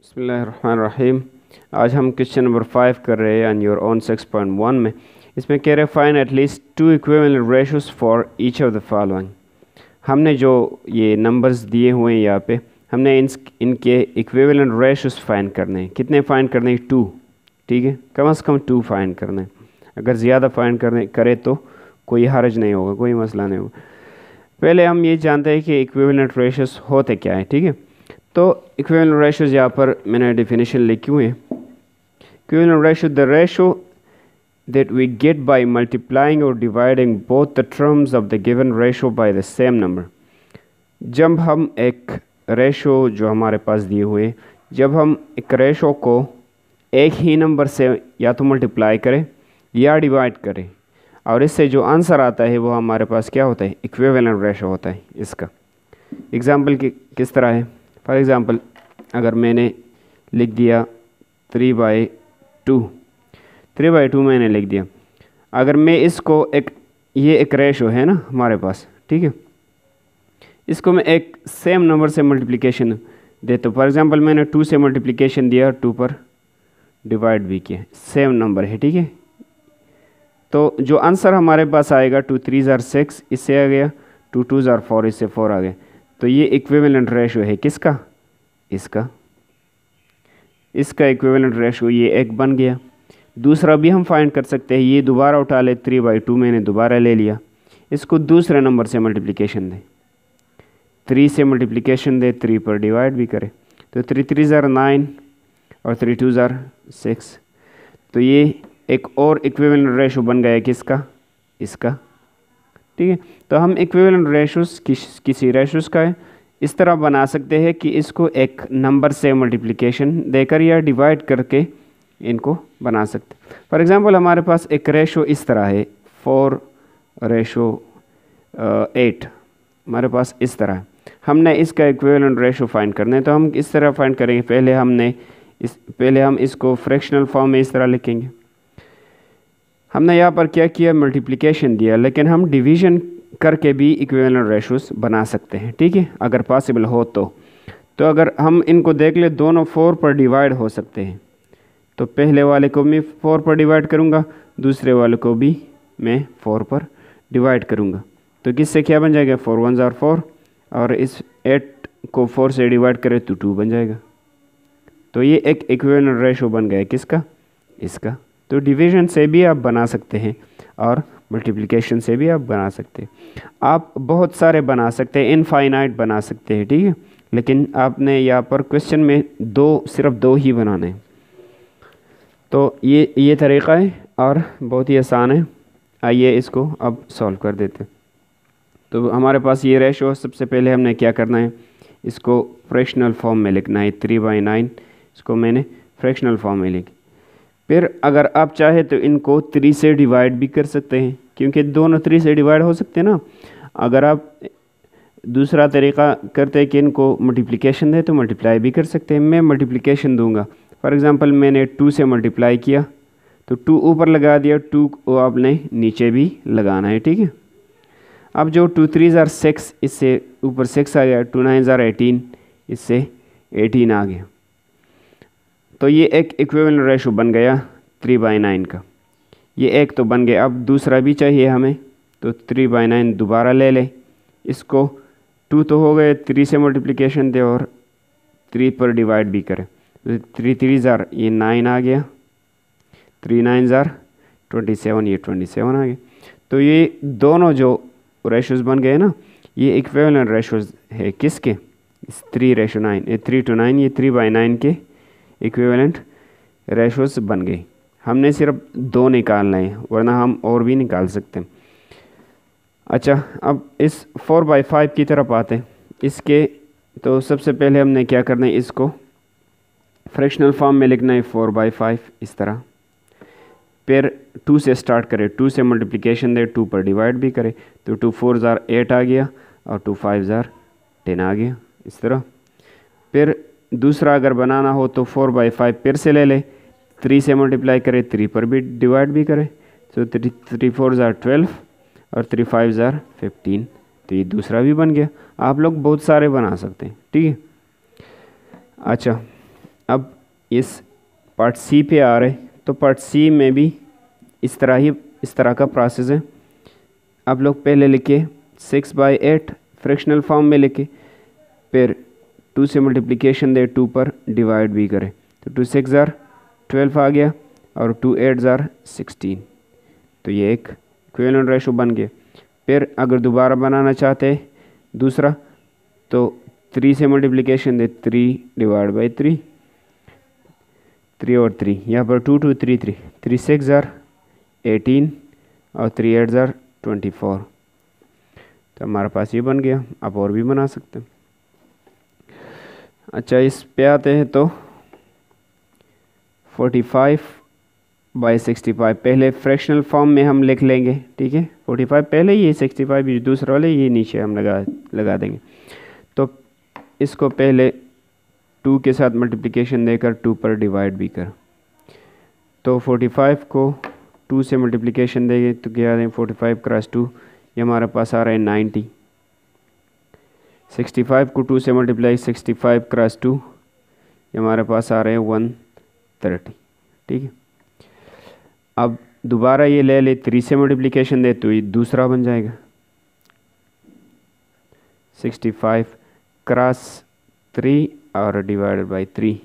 बिस्मिल्लाहिर्रहमानिर्रहीम। आज हम क्वेश्चन नंबर 5 कर रहे हैं ऑन योर ओन 6.1 में। इसमें कह रहे find at least 2 equivalent ratios for each of the following. हमने जो ये नंबर्स दिए हुए हैं यहाँ पे, हमने इनके इक्विवेलेंट रेशोस फाइंड करने हैं। कितने फाइंड करने हैं? 2। ठीक है, कम से कम 2 फाइंड करने हैं। अगर ज़्यादा फाइंड करे तो कोई हर्ज नहीं होगा, कोई मसला नहीं होगा। पहले हम ये जानते हैं कि इक्विवेलेंट रेशोस होते क्या है। ठीक है, तो इक्विवेलेंट रेशोस यहाँ पर मैंने डेफिनेशन लिखी हुई है। Equivalent ratio the ratio that we get by multiplying or dividing both the terms of the given ratio by the same number। जब हम एक रेशो जो हमारे पास दिए हुए, जब हम एक रेशो को एक ही नंबर से या तो मल्टीप्लाई करें या डिवाइड करें, और इससे जो आंसर आता है वो हमारे पास क्या होता है? इक्विवेलेंट रेशो होता है। इसका एग्जाम्पल किस तरह है? फॉर एग्ज़ाम्पल, अगर मैंने लिख दिया 3/2, 3/2 मैंने लिख दिया। अगर मैं इसको ये एक रेशो है ना हमारे पास, ठीक है, इसको मैं एक सेम नंबर से मल्टीप्लिकेशन देता हूँ। फॉर एग्ज़ाम्पल, मैंने 2 से मल्टीप्लिकेशन दिया, 2 पर डिवाइड भी किया, सेम नंबर है। ठीक है, तो जो आंसर हमारे पास आएगा 2 3 = 6, इससे आ गया 2 2 = 4, इससे 4 आ गया। तो ये इक्विवेलेंट रेशो है किसका? इसका इक्विवेलेंट रेशो ये एक बन गया। दूसरा भी हम फाइंड कर सकते हैं। ये दोबारा उठा ले, 3/2 मैंने दोबारा ले लिया, इसको दूसरे नंबर से मल्टीप्लिकेशन दे, 3 से मल्टीप्लिकेशन दे, 3 पर डिवाइड भी करे, तो 3 3 = 9 और 3 2 = 6। तो ये एक और इक्विवेलेंट रेशो बन गया किसका? इसका। ठीक है, तो हम इक्विवेलेंट रेशोस किसी रेशोस का इस तरह बना सकते हैं कि इसको एक नंबर से मल्टीप्लिकेशन देकर या डिवाइड करके इनको बना सकते। फॉर एग्ज़ाम्पल, हमारे पास एक रेशो इस तरह है 4:8, हमारे पास इस तरह है। हमने इसका इक्विवेलेंट रेशो फाइंड करना है, तो हम इस तरह फाइंड करेंगे। पहले हम इसको फ्रैक्शनल फॉर्म में इस तरह लिखेंगे। हमने यहाँ पर क्या किया? मल्टीप्लिकेशन दिया, लेकिन हम डिवीज़न करके भी इक्विवेलेंट रेशोस बना सकते हैं। ठीक है, अगर पॉसिबल हो तो अगर हम इनको देख ले, दोनों 4 पर डिवाइड हो सकते हैं, तो पहले वाले को मैं 4 पर डिवाइड करूँगा, दूसरे वाले को भी मैं 4 पर डिवाइड करूँगा। तो किससे क्या बन जाएगा? 4 1 = 4, और इस 8 को 4 से डिवाइड करें तो 2 बन जाएगा। तो ये एक इक्विवेलेंट रेशो बन गया किसका? इसका। तो डिवीज़न से भी आप बना सकते हैं और मल्टीप्लिकेशन से भी आप बना सकते हैं। आप बहुत सारे बना सकते हैं, इनफाइनाइट बना सकते हैं। ठीक है, लेकिन आपने यहाँ पर क्वेश्चन में सिर्फ दो ही बनाने हैं। तो ये तरीक़ा है और बहुत ही आसान है। आइए इसको अब सॉल्व कर देते हैं। तो हमारे पास ये रेशो, सबसे पहले हमने क्या करना है? इसको फ्रैक्शनल फॉर्म में लिखना है। 3/9 इसको मैंने फ्रैक्शनल फॉर्म में लिखा। फिर अगर आप चाहे तो इनको 3 से डिवाइड भी कर सकते हैं, क्योंकि दोनों 3 से डिवाइड हो सकते हैं ना। अगर आप दूसरा तरीक़ा करते हैं कि इनको मल्टीप्लिकेशन दे, तो मल्टीप्लाई भी कर सकते हैं। मैं मल्टीप्लिकेशन दूंगा। फॉर एग्ज़ाम्पल, मैंने 2 से मल्टीप्लाई किया, तो 2 ऊपर लगा दिया, 2 को आपने नीचे भी लगाना है। ठीक है, अब जो 2 3 = 6, इससे ऊपर 6 आ गया, 2 9 = 18, इससे 18 आ गया। तो ये एक इक्विवेलेंट रेशो बन गया 3/9 का। ये एक तो बन गया। अब दूसरा भी चाहिए हमें, तो 3/9 दोबारा ले ले। इसको 2 तो हो गए, 3 से मल्टीप्लिकेशन दे और 3 पर डिवाइड भी करें, तो 3 3 = ये 9 आ गया, 3 9 = 27, ये 27 आ गया। तो ये दोनों जो रेशोज़ बन गए ना, ये इक्विवेलेंट रेशोज़ है किसके? 3:9 ये 3/9 के इक्विवेलेंट रेशोज़ बन गई। हमने सिर्फ 2 निकालना है, वरना हम और भी निकाल सकते हैं। अच्छा, अब इस 4/5 की तरफ आते हैं। इसके तो सबसे पहले हमने क्या करना है? इसको फ्रैक्शनल फॉर्म में लिखना है 4/5 इस तरह। फिर 2 से स्टार्ट करें, 2 से मल्टीप्लिकेशन दे, 2 पर डिवाइड भी करें, तो 2 4 = 8 आ गया और 2 5 = 10 आ गया इस तरह। फिर दूसरा अगर बनाना हो तो 4/5 फिर से ले ले, 3 से मल्टीप्लाई करें, 3 पर भी डिवाइड भी करें, तो 3 4 = 12 और 3 5 = 15। तो ये दूसरा भी बन गया। आप लोग बहुत सारे बना सकते हैं। ठीक है, अच्छा अब इस पार्ट सी पे आ रहे, तो पार्ट सी में भी इस तरह का प्रोसेस है। आप लोग पहले लिखे 6/8 फ्रैक्शनल फॉर्म में लिखे, फिर 2 से मल्टीप्लिकेशन दे 2 पर डिवाइड भी करें, तो 2 6 ज़ार 12 आ गया और 2 8 ज़ार 16, तो ये एक इक्विवेलेंट रेशो बन गया। फिर अगर दोबारा बनाना चाहते हैं दूसरा, तो 3 से मल्टीप्लिकेशन दे 3 डिवाइड बाई 3, 3 और 3 यहाँ पर 2 2 3 3 3 6 ज़ार 18 और 3 8 ज़ार 24, तो हमारे पास ये बन गया। आप और भी बना सकते हैं। अच्छा, इस पे आते हैं तो 45/65 पहले फ्रैक्शनल फॉर्म में हम लिख लेंगे, ठीक है। 45 पहले, ये 65 ये दूसरा वाले, ये नीचे हम लगा देंगे। तो इसको पहले 2 के साथ मल्टीप्लिकेशन देकर 2 पर डिवाइड भी कर, तो 45 को 2 से मल्टीप्लिकेशन देंगे तो क्या दें, 45 क्रॉस 2 ये हमारे पास आ रहा है 90। 65 को 2 से मल्टीप्लाई 65 क्रॉस 2 ये हमारे पास आ रहे हैं 130, ठीक है। अब दोबारा ये ले ले 3 से मल्टीप्लिकेशन दे तो ये दूसरा बन जाएगा 65 क्रॉस 3 और डिवाइडेड बाई 3,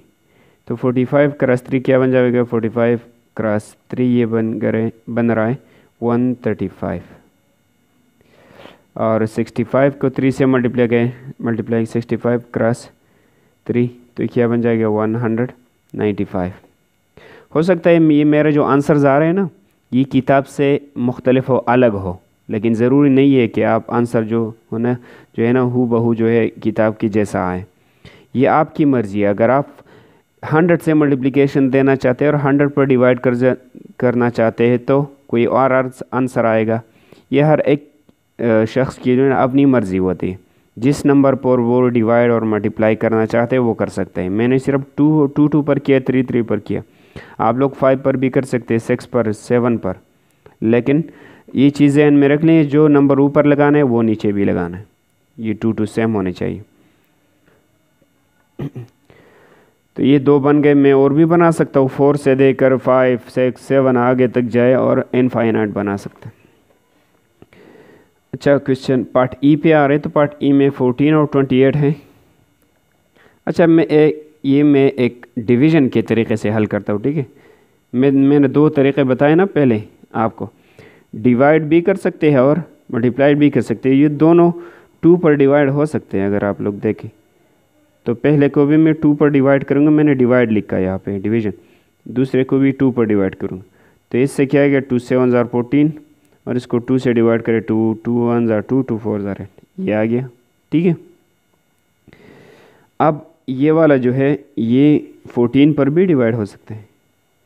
तो 45 क्रॉस 3 क्या बन जाएगा, 45 क्रॉस 3 ये बन रहा है 135, और 65 को 3 से मल्टीप्लाई 65 क्रॉस 3 तो क्या बन जाएगा 195। हो सकता है ये मेरे जो आंसर्स आ रहे हैं ना, ये किताब से मुख्तलिफ हो, अलग हो, लेकिन ज़रूरी नहीं है कि आप आंसर जो है ना हू बहू जो है किताब की जैसा आए। ये आपकी मर्ज़ी है। अगर आप 100 से मल्टीप्लिकेशन देना चाहते हैं और 100 पर डिवाइड करना चाहते हैं तो कोई और आंसर आएगा। ये हर एक शख्स की जो है अपनी मर्ज़ी होती है, जिस नंबर पर वो डिवाइड और मल्टीप्लाई करना चाहते हैं वो कर सकते हैं। मैंने सिर्फ 2 पर किया, 3 पर किया। आप लोग 5 पर भी कर सकते हैं, 6 पर, 7 पर, लेकिन ये चीज़ें ध्यान में रख लें, जो नंबर ऊपर लगाना है वो नीचे भी लगाना है, ये 2 सेम होने चाहिए। तो ये 2 बन गए। मैं और भी बना सकता हूँ, 4 से देकर 5 6 7 आगे तक जाए और इनफाइनाइट बना सकते हैं। अच्छा, क्वेश्चन पार्ट ई पे आ रहे हैं, तो पार्ट ई में 14 और 28 हैं। अच्छा, मैं एक डिवीज़न के तरीके से हल करता हूँ, ठीक है। मैंने 2 तरीके बताए ना पहले आपको, डिवाइड भी कर सकते हैं और मल्टीप्लाई भी कर सकते हैं। ये दोनों 2 पर डिवाइड हो सकते हैं। अगर आप लोग देखें तो पहले को भी मैं 2 पर डिवाइड करूँगा, मैंने डिवाइड लिखा है यहाँ पे डिवीज़न, दूसरे को भी 2 पर डिवाइड करूँगा, तो इससे क्या आएगा 2 7 ज़ार 14 और इसको 2 से डिवाइड करें 2 2 1 ज़ार 2 2 4 ज़ार 8, ये आ गया, ठीक है। अब ये वाला जो है ये 14 पर भी डिवाइड हो सकते हैं,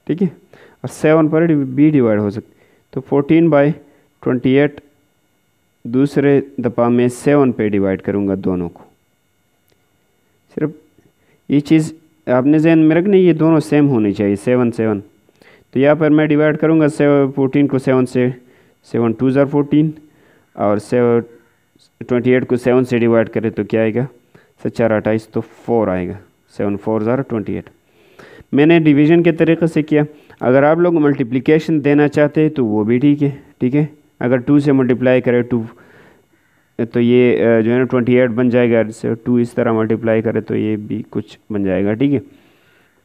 ठीक है, और 7 पर भी डिवाइड हो सकते, तो 14/28 दूसरे दफ़ा में 7 पे डिवाइड करूँगा दोनों को। सिर्फ ये चीज़ आपने ज़हन में रखनी, ये दोनों सेम होनी चाहिए, 7 7। तो यहाँ पर मैं डिवाइड करूँगा 14 को 7 से, 7 2 ज़ार 14 और 28 को 7 से डिवाइड करें तो क्या आएगा 4 28, तो 4 आएगा, 7 4 ज़ार 28। मैंने डिवीज़न के तरीक़े से किया। अगर आप लोग मल्टीप्लिकेशन देना चाहते हैं तो वो भी ठीक है, ठीक है। अगर 2 से मल्टीप्लाई करें 2 तो ये जो है ना 28 बन जाएगा, 2 इस तरह मल्टीप्लाई करें तो ये भी कुछ बन जाएगा, ठीक है।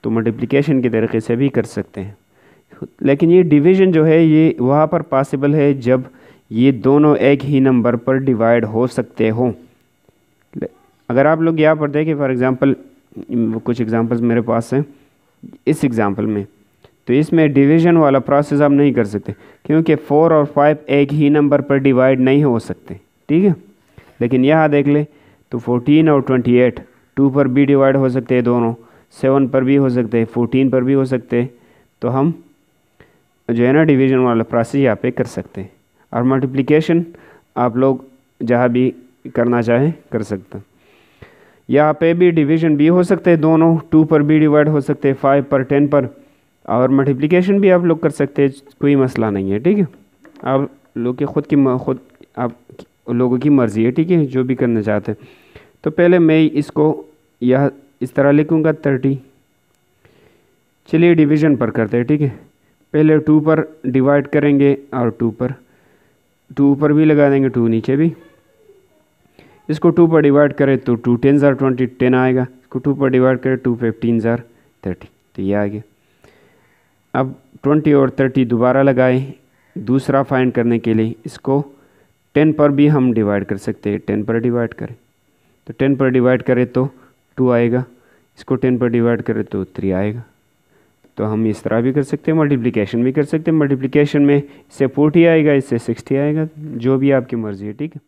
तो मल्टीप्लिकेशन के तरीके से भी कर सकते हैं, लेकिन ये डिवीज़न जो है ये वहाँ पर पॉसिबल है जब ये दोनों एक ही नंबर पर डिवाइड हो सकते हों। अगर आप लोग यहाँ पर देखें, फॉर एग्ज़ाम्पल कुछ एग्ज़ाम्पल्स मेरे पास हैं इस एग्ज़ाम्पल में, तो इसमें डिवीज़न वाला प्रोसेस आप नहीं कर सकते क्योंकि 4 और 5 एक ही नंबर पर डिवाइड नहीं हो सकते, ठीक है। लेकिन यहाँ देख ले तो 14 और 28 2 पर भी डिवाइड हो सकते हैं दोनों, 7 पर भी हो सकते हैं, 14 पर भी हो सकते हैं। तो हम जो है ना डिवीज़न वाला प्रोसेस यहाँ पे कर सकते हैं, और मल्टीप्लिकेशन आप लोग जहाँ भी करना चाहें कर सकते हैं। यहाँ पे भी डिवीज़न भी हो सकते हैं दोनों, 2 पर भी डिवाइड हो सकते हैं, 5 पर 10 पर, और मल्टीप्लिकेशन भी आप लोग कर सकते हैं, कोई मसला नहीं है, ठीक है। आप लोग के खुद आप लोगों की मर्ज़ी है, ठीक है, जो भी करना चाहते हैं। तो पहले मैं इसको यह इस तरह लिखूँगा 30 चलिए डिवीज़न पर करते हैं, ठीक है। पहले 2 पर डिवाइड करेंगे और 2 ऊपर भी लगा देंगे, 2 नीचे भी। इसको 2 पर डिवाइड करें तो 2 10s are 20, 10 आएगा। इसको 2 पर डिवाइड करें 2 15s are 30, तो ये आ गया। अब 20 और 30 दोबारा लगाएं दूसरा फाइंड करने के लिए। इसको 10 पर भी हम डिवाइड कर सकते हैं, 10 पर डिवाइड करें तो 10 पर डिवाइड करें तो 2 आएगा। इसको 10 पर डिवाइड करें तो 3 आएगा। तो हम इस तरह भी कर सकते हैं, मल्टीप्लिकेशन भी कर सकते हैं। मल्टीप्लिकेशन में इससे 40 आएगा, इससे 60 आएगा, जो भी आपकी मर्ज़ी है, ठीक है।